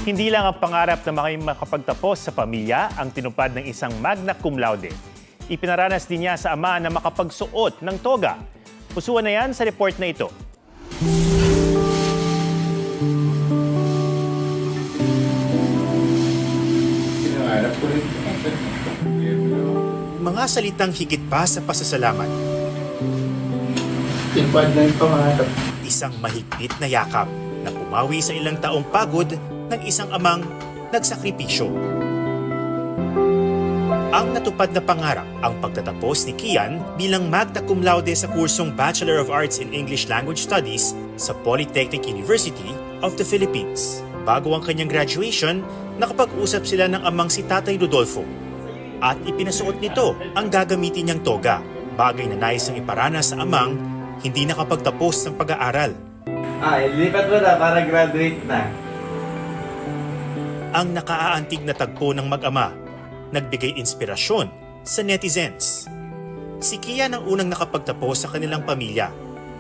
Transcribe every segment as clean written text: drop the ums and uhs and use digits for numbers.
Hindi lang ang pangarap na makapagtapos sa pamilya ang tinupad ng isang magna cum laude. Ipinaranas din niya sa ama na makapagsuot ng toga. Pusuan na yan sa report na ito. Mga salitang higit pa sa pasasalamat. Tipad na yung pangarap. Isang mahigpit na yakap na pumawi sa ilang taong pagod ng isang amang nagsakripisyo. Ang natupad na pangarap ang pagtatapos ni Kian bilang magna cum laude sa kursong Bachelor of Arts in English Language Studies sa Polytechnic University of the Philippines. Bago ang kanyang graduation, nakapag-usap sila ng amang si Tatay Rodolfo. At ipinasuot nito ang gagamitin niyang toga, bagay na nais ang iparana sa amang hindi nakapagtapos ng pag-aaral. Ilipat mo na para graduate na. Ang nakaaantig na tagpo ng mag-ama, nagbigay inspirasyon sa netizens. Si Kian ang unang nakapagtapos sa kanilang pamilya,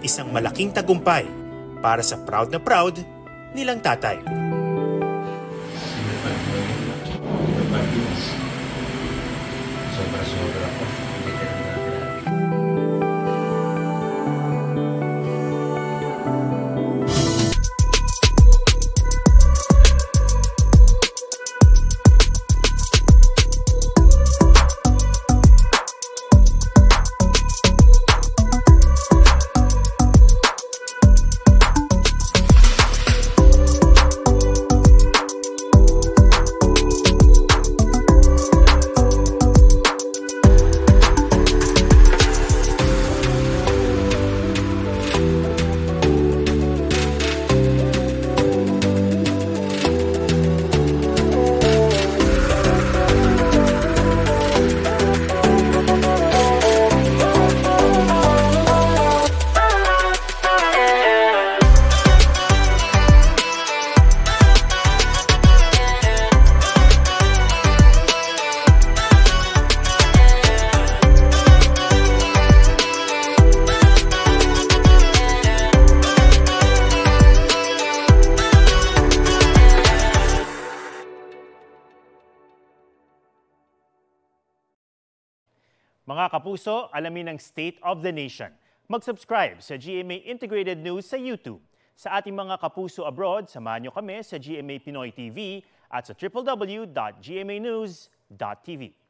isang malaking tagumpay para sa proud na proud nilang tatay. Sobra-sobra po. Mga kapuso, alamin ang State of the Nation. Mag-subscribe sa GMA Integrated News sa YouTube. Sa ating mga kapuso abroad, samahan niyo kami sa GMA Pinoy TV at sa www.gmanews.tv.